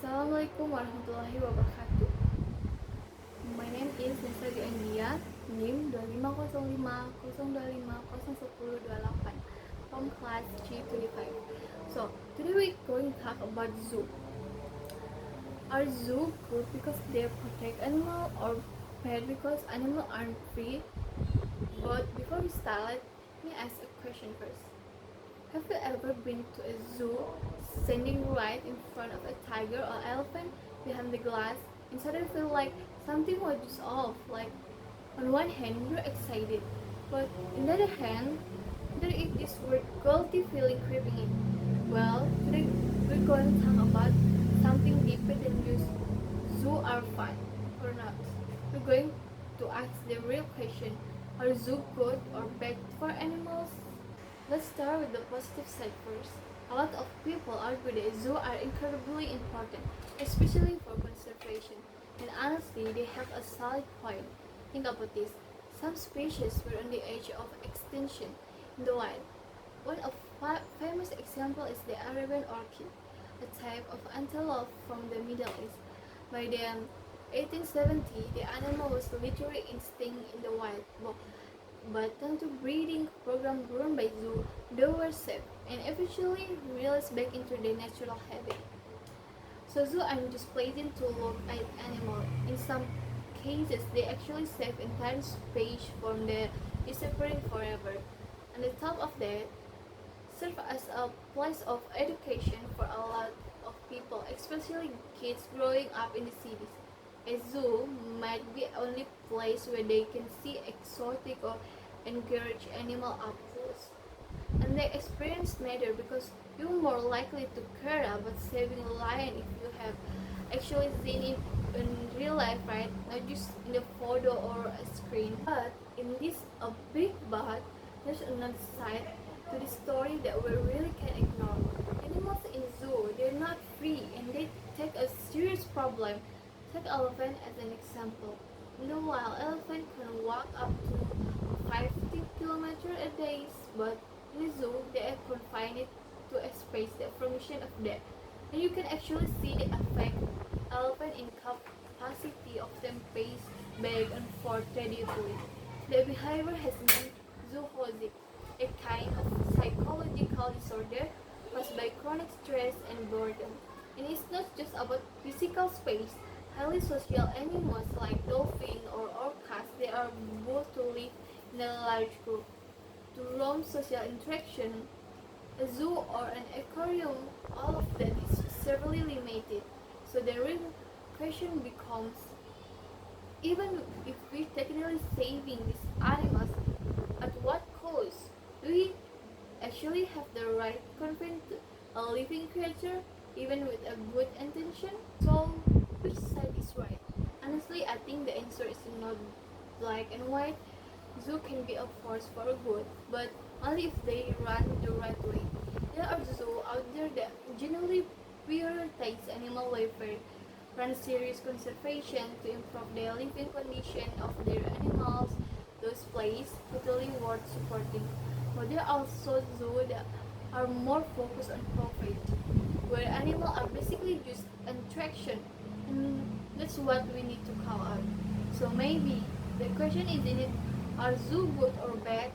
Assalamualaikum warahmatullahi wabarakatuh. My name is Nesa di Anggia, NIM 250502501028 from class G25. So, today we're going to talk about zoo. Are zoo good because they protect animals or bad because animals aren't free? But before we start, let me ask a question first. Have you ever been to a zoo, standing right in front of a tiger or elephant behind the glass, and suddenly feel like something was just off? Like, on one hand, you're excited, but on the other hand, there is this weird guilty feeling creeping in. Well, today we're going to talk about something deeper than just zoo are fun or not. We're going to ask the real question: are zoo good or bad for animals? Let's start with the positive side first. A lot of people argue that zoos are incredibly important, especially for conservation, and honestly, they have a solid point. Think about this. Some species were on the edge of extinction in the wild. One of famous example is the Arabian orchid, a type of antelope from the Middle East. By the 1870, the animal was literally extinct in the wild. But thanks to breeding program run by zoo, they were saved and eventually released back into their natural habitat. So zoos aren't just places to look at animals. In some cases, they actually save entire species from the disappearing forever. On the top of that, serve as a place of education for a lot of people, especially kids growing up in the cities. A zoo might be the only place where they can see exotic or encourage animal up close. And the experience matter because you're more likely to care about saving a lion if you have actually seen it in real life, right? Not just in a photo or a screen. But in this a big but, there's another side to the story that we really can't ignore. Animals in zoo, they're not free and they take a serious problem. Take elephant as an example. In the wild, elephant can walk up to 50 kilometers a day, but in the zoo, they are confined to a space that permission of that. And you can actually see the effect. Elephant in capacity of them pace back and forth repeatedly. The behavior has been zoonotic, a kind of psychological disorder caused by chronic stress and boredom. And it's not just about physical space. Highly social animals like dolphins or orcas, they are both to live in a large group. To roam social interaction, a zoo or an aquarium, all of that is severely limited. So the real question becomes, even if we're technically saving these animals, at what cost? Do we actually have the right to confront a living creature, even with a good intention? So, which side is right? Honestly, I think the answer is not black and white. Zoo can be a force for good, but only if they run the right way. There are zoos out there that genuinely prioritize animal welfare, run serious conservation to improve the living condition of their animals. Those places totally worth supporting. But there are also zoos that are more focused on profit, where animals are basically just an attraction, and that's what we need to call out. So maybe the question isn't it, are zoo good or bad?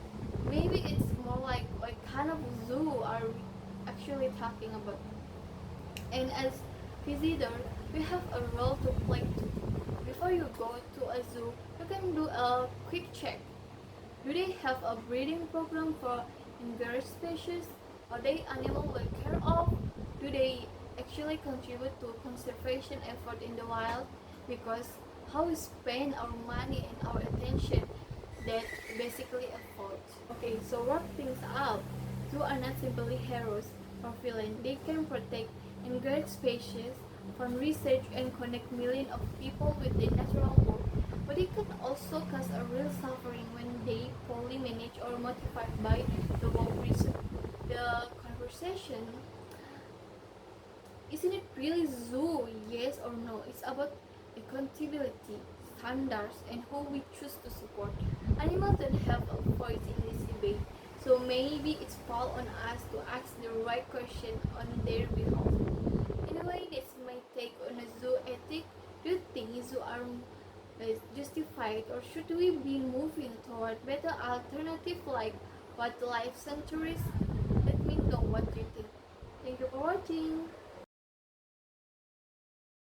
Maybe it's more like what kind of zoo are we actually talking about? And as visitors, we have a role to play too. Before you go to a zoo, you can do a quick check. Do they have a breeding program for endangered species? Are they animal well cared of? Do they actually contribute to conservation effort in the wild? Because how we spend our money and our attention, that basically effort. Okay, so wrap things up. Zoos are not simply heroes or villains. They can protect endangered species, fund research, and connect millions of people with the natural world. But they can also cause a real suffering when they poorly managed or motivated by the wrong reason. The conversation isn't it really zoo, yes or no? It's about accountability, standards, and who we choose to support. Animals don't have a voice in this debate, so maybe it's fall on us to ask the right question on their behalf. Anyway, that's my take zoo are is justified, or should we be moving toward better alternative like wildlife sanctuaries? Let me know what you think. Thank you for watching.